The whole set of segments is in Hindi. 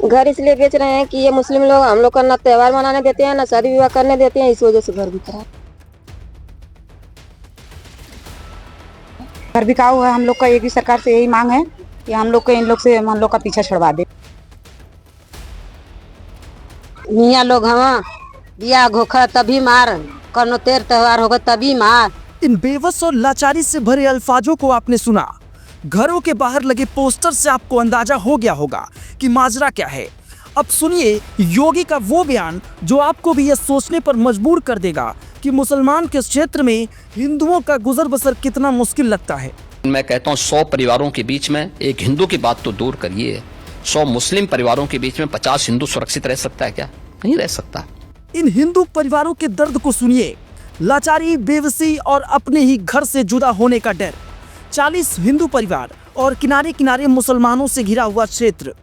घर इसलिए बेच रहे हैं कि ये मुस्लिम लोग हम लोग का ना त्योहार मनाने देते हैं ना शादी विवाह करने देते हैं, इस वजह से घर बिक रहा है। घर बिकाऊ है। हम लोग का एक ही सरकार से यही मांग है कि हम लोग को इन लोग से हम लोग का पीछा छुड़वा दे। मियाँ लोग हम बिया घोखा तभी मार, कनो तेर त्योहार होगा तभी मार। इन बेबस और लाचारी से भरे अल्फाजों को आपने सुना। घरों के बाहर लगे पोस्टर से आपको अंदाजा हो गया होगा कि माजरा क्या है। अब सुनिए योगी का वो बयान जो आपको भी यह सोचने पर मजबूर कर देगा कि मुसलमान के क्षेत्र में हिंदुओं का गुजर बसर कितना मुश्किल लगता है। मैं कहता हूँ 100 परिवारों के बीच में एक हिंदू की बात तो दूर करिए, 100 मुस्लिम परिवारों के बीच में 50 हिंदू सुरक्षित रह सकता है क्या? नहीं रह सकता। इन हिंदू परिवारों के दर्द को सुनिए। लाचारी, बेबसी और अपने ही घर से जुदा होने का डर। 40 हिंदू परिवार और किनारे किनारे मुसलमानों से घिरा हुआ क्षेत्र।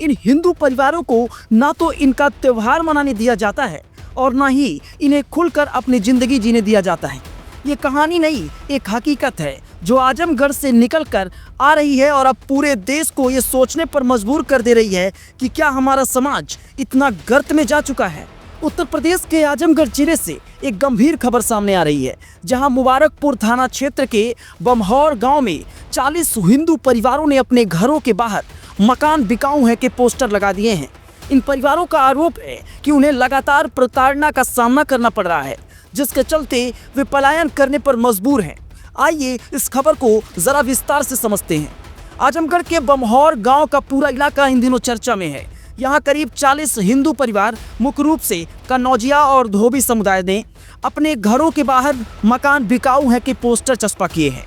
इन हिंदू परिवारों को ना तो इनका त्योहार मनाने दिया जाता है और ना ही इन्हें खुलकर अपनी जिंदगी जीने दिया जाता है। ये कहानी नहीं, एक हकीकत है जो आजमगढ़ से निकलकर आ रही है और अब पूरे देश को ये सोचने पर मजबूर कर दे रही है कि क्या हमारा समाज इतना गर्त में जा चुका है। उत्तर प्रदेश के आजमगढ़ जिले से एक गंभीर खबर सामने आ रही है, जहां मुबारकपुर थाना क्षेत्र के बमहौर गांव में 40 हिंदू परिवारों ने अपने घरों के बाहर मकान बिकाऊ है के पोस्टर लगा दिए हैं। इन परिवारों का आरोप है कि उन्हें लगातार प्रताड़ना का सामना करना पड़ रहा है, जिसके चलते वे पलायन करने पर मजबूर हैं। आइए इस खबर को जरा विस्तार से समझते हैं। आजमगढ़ के बमहौर गांव का पूरा इलाका इन दिनों चर्चा में है। यहाँ करीब 40 हिंदू परिवार मुख्य रूप से कन्नौजिया और धोबी समुदाय ने अपने घरों के बाहर मकान बिकाऊ है के पोस्टर चस्पा किए हैं।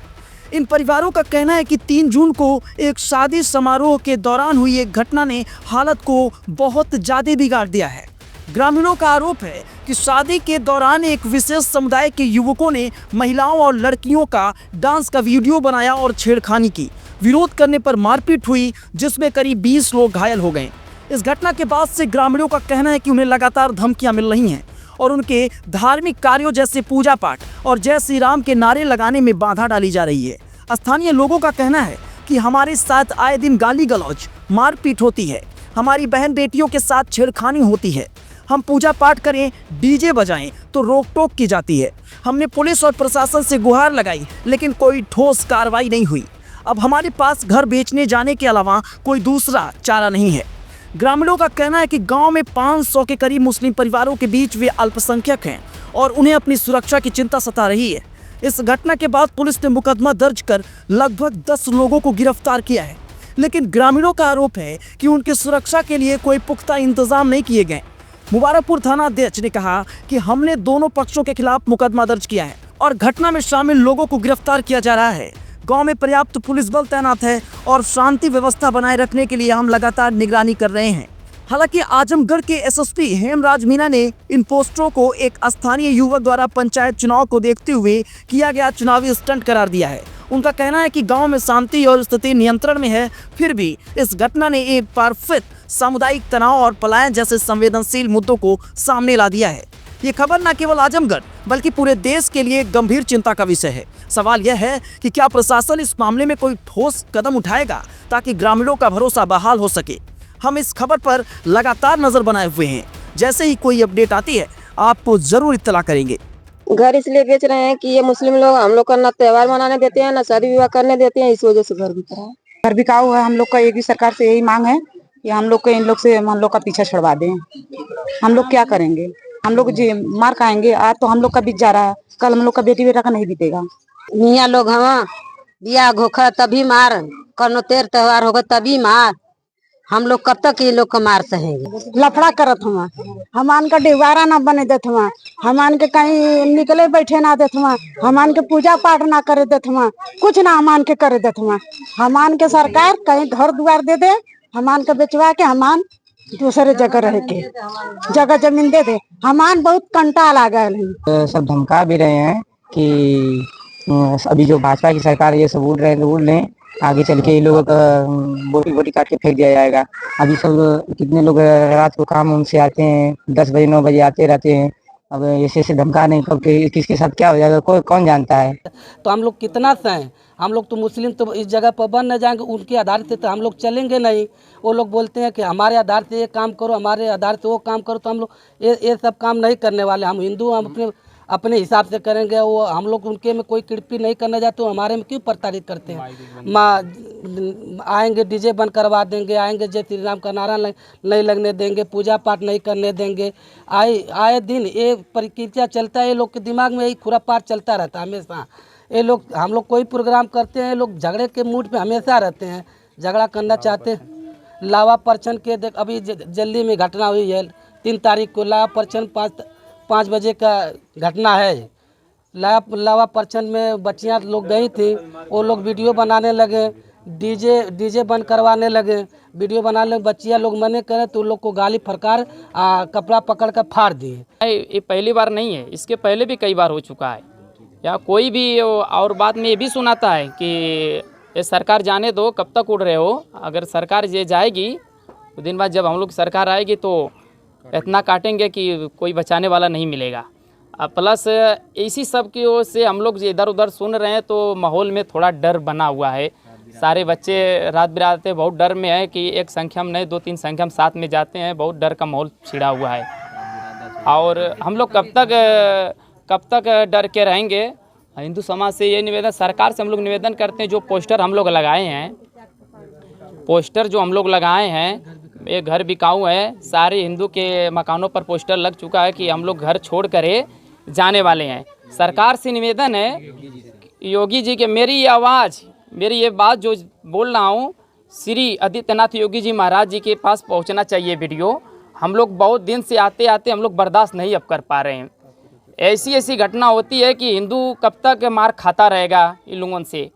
इन परिवारों का कहना है कि 3 जून को एक शादी समारोह के दौरान हुई एक घटना ने हालत को बहुत ज्यादा बिगाड़ दिया है। ग्रामीणों का आरोप है कि शादी के दौरान एक विशेष समुदाय के युवकों ने महिलाओं और लड़कियों का डांस का वीडियो बनाया और छेड़खानी की। विरोध करने पर मारपीट हुई, जिसमें करीब 20 लोग घायल हो गए। इस घटना के बाद से ग्रामीणों का कहना है कि उन्हें लगातार धमकियां मिल रही हैं और उनके धार्मिक कार्यों जैसे पूजा पाठ और जय श्री राम के नारे लगाने में बाधा डाली जा रही है। स्थानीय लोगों का कहना है कि हमारे साथ आए दिन गाली गलौज, मारपीट होती है, हमारी बहन बेटियों के साथ छेड़खानी होती है, हम पूजा पाठ करें, डीजे बजाएं तो रोक टोक की जाती है। हमने पुलिस और प्रशासन से गुहार लगाई लेकिन कोई ठोस कार्रवाई नहीं हुई। अब हमारे पास घर बेचने जाने के अलावा कोई दूसरा चारा नहीं है। ग्रामीणों का कहना है कि गांव में 500 के करीब मुस्लिम परिवारों के बीच वे अल्पसंख्यक हैं और उन्हें अपनी सुरक्षा की चिंता सता रही है। इस घटना के बाद पुलिस ने मुकदमा दर्ज कर लगभग 10 लोगों को गिरफ्तार किया है, लेकिन ग्रामीणों का आरोप है कि उनकी सुरक्षा के लिए कोई पुख्ता इंतजाम नहीं किए गए। मुबारकपुर थाना अध्यक्ष ने कहा कि हमने दोनों पक्षों के खिलाफ मुकदमा दर्ज किया है और घटना में शामिल लोगों को गिरफ्तार किया जा रहा है। गांव में पर्याप्त पुलिस बल तैनात है और शांति व्यवस्था बनाए रखने के लिए हम लगातार निगरानी कर रहे हैं। हालांकि आजमगढ़ के एसएसपी हेमराज मीणा ने इन पोस्टरों को एक स्थानीय युवक द्वारा पंचायत चुनाव को देखते हुए किया गया चुनावी स्टंट करार दिया है। उनका कहना है कि गांव में शांति और स्थिति नियंत्रण में है, फिर भी इस घटना ने एक बार फिर सामुदायिक तनाव और पलायन जैसे संवेदनशील मुद्दों को सामने ला दिया है। ये खबर न केवल आजमगढ़ बल्कि पूरे देश के लिए गंभीर चिंता का विषय है। सवाल यह है कि क्या प्रशासन इस मामले में कोई ठोस कदम उठाएगा ताकि ग्रामीणों का भरोसा बहाल हो सके। हम इस खबर पर लगातार नजर बनाए हुए हैं। जैसे ही कोई अपडेट आती है आपको जरूर इत्तला करेंगे। घर इसलिए बेच रहे हैं कि ये मुस्लिम लोग हम लोग का ना त्योहार मनाने देते हैं ना शादी विवाह करने देते हैं, इस वजह से घर बिक रहा है। घर बिकाऊ है। हम लोग का एक ही सरकार से यही मांग है कि हम लोग को इन लोग से हम लोग का पीछा छुड़वा दें। हम लोग क्या करेंगे? हम लोग जी मार खाएंगे। आज तो हम लोग का बीत जा रहा है, कल हम लोग का बेटी बेटा का नहीं बीतेगा। मियाँ लोग हम बिया घोखा तभी मार, कनो तेर त्योहार होगा तभी मार। हम लोग कब तक ये लोग को मार सहेंगे? लफड़ा करत हुआ हमान का डिवारा ना बने देत हुआ, हमान के कहीं निकले बैठे ना देत हुआ, हमान के पूजा पाठ ना करे देत हुआ, कुछ ना हमान के करे देत हुआ। हमान के सरकार कहीं घर द्वार दे दे, हमान के बेचवा के हमान दूसरे जगह रह के जगह जमीन दे दे। हमान बहुत कंटाल आ गए। सब धमका भी रहे हैं कि अभी जो भाजपा की सरकार ये सब उड़ लें, आगे चल के ये लोगों का बोटी बोटी काट के फेंक दिया जाएगा। अभी सब कितने लोग रात को काम उनसे आते हैं, 10 बजे 9 बजे आते रहते हैं। अब ऐसे धमका नहीं, कब किसके साथ क्या हो जाएगा कोई कौन जानता है। तो हम लोग कितना सहें, हम लोग तो मुस्लिम तो इस जगह पर बन न जाएंगे, उनके आधार से तो हम लोग चलेंगे नहीं। वो लोग बोलते हैं कि हमारे आधार से ये काम करो, हमारे आधार से वो काम करो, तो हम लोग ये सब काम नहीं करने वाले। हम हिंदू, हम अपने हिसाब से करेंगे। वो हम लोग उनके में कोई कृपी नहीं करने जाते, तो हमारे में क्यों प्रताड़ित करते हैं। आएंगे डीजे बंद करवा देंगे, आएंगे जय श्री राम का नारा नहीं लगने देंगे, पूजा पाठ नहीं करने देंगे। आए दिन ये प्रक्रिया चलता है, ये लोग के दिमाग में यही खुरापात चलता रहता है हमेशा। ये लोग, हम लोग कोई प्रोग्राम करते हैं, लोग झगड़े के मूड पे हमेशा रहते हैं, झगड़ा करना चाहते हैं। लावा परचन के देख अभी जल्दी में घटना हुई है 3 तारीख को। लावा परचन 5 बजे का घटना है। लावा परचन में बच्चियाँ लोग गई थी, वो लोग वीडियो बनाने लगे, डीजे बंद करवाने लगे। वीडियो बनाने लगे, बच्चियाँ लोग मने करें तो लोग को गाली फटकार कपड़ा पकड़ कर फाड़ दिए। ये पहली बार नहीं है, इसके पहले भी कई बार हो चुका है। या कोई भी और बात में ये भी सुनाता है कि ये सरकार जाने दो, कब तक उड़ रहे हो। अगर सरकार ये जाएगी तो दिन बाद जब हम लोग सरकार आएगी तो इतना काटेंगे कि कोई बचाने वाला नहीं मिलेगा। प्लस इसी सब की ओर से हम लोग इधर उधर सुन रहे हैं तो माहौल में थोड़ा डर बना हुआ है। सारे बच्चे रात बिरात बहुत डर में है कि एक संख्या में नहीं 2-3 संख्या में साथ में जाते हैं, बहुत डर का माहौल छिड़ा हुआ है। और हम लोग कब तक डर के रहेंगे। हिंदू समाज से ये निवेदन, सरकार से हम लोग निवेदन करते हैं, जो पोस्टर हम लोग लगाए हैं, ये घर बिकाऊ है। सारे हिंदू के मकानों पर पोस्टर लग चुका है कि हम लोग घर छोड़ कर जाने वाले हैं। सरकार से निवेदन है योगी जी के, मेरी ये बात जो बोल रहा हूँ, श्री आदित्यनाथ योगी जी महाराज जी के पास पहुँचना चाहिए वीडियो। हम लोग बहुत दिन से आते हम लोग बर्दाश्त नहीं अब कर पा रहे हैं। ऐसी घटना होती है कि हिंदू कब तक मार खाता रहेगा इन लोगों से।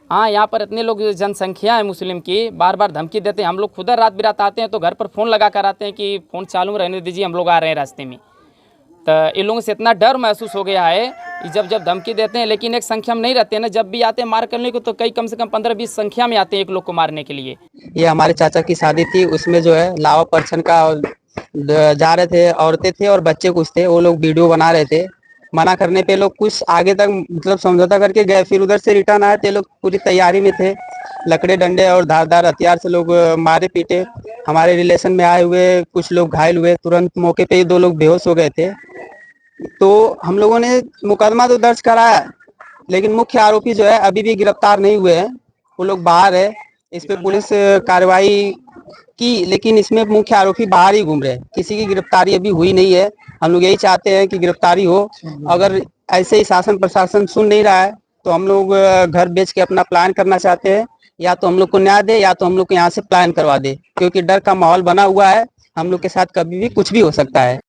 हाँ, यहाँ पर इतने लोग जनसंख्या है मुस्लिम की, बार बार धमकी देते हैं। हम लोग खुद रात बिरात आते हैं तो घर पर फ़ोन लगा कर आते हैं कि फ़ोन चालू रहने दीजिए, हम लोग आ रहे हैं रास्ते में। तो इन लोगों से इतना डर महसूस हो गया है कि जब धमकी देते हैं, लेकिन एक संख्या में नहीं रहते हैं ना। जब भी आते हैं मार करने को तो कम से कम 15-20 संख्या में आते हैं एक लोग को मारने के लिए। ये हमारे चाचा की शादी थी, उसमें जो है लावा परचन का जा रहे थे, औरतें थे और बच्चे कुछ थे, वो लोग वीडियो बना रहे थे। मना करने पे लोग कुछ आगे तक मतलब समझौता करके गए, फिर उधर से रिटर्न आए थे। लोग पूरी तैयारी में थे, लकड़े डंडे और धारदार हथियार से लोग मारे पीटे। हमारे रिलेशन में आए हुए कुछ लोग घायल हुए, तुरंत मौके पे ही 2 लोग बेहोश हो गए थे। तो हम लोगों ने मुकदमा तो दर्ज कराया, लेकिन मुख्य आरोपी जो है अभी भी गिरफ्तार नहीं हुए हैं, वो लोग बाहर है। इस पे पुलिस कार्रवाई की, लेकिन इसमें मुख्य आरोपी बाहर ही घूम रहे हैं, किसी की गिरफ्तारी अभी हुई नहीं है। हम लोग यही चाहते हैं कि गिरफ्तारी हो। अगर ऐसे ही शासन प्रशासन सुन नहीं रहा है तो हम लोग घर बेच के अपना प्लान करना चाहते हैं। या तो हम लोग को न्याय दे, या तो हम लोग को यहाँ से प्लान करवा दे, क्योंकि डर का माहौल बना हुआ है। हम लोग के साथ कभी भी कुछ भी हो सकता है।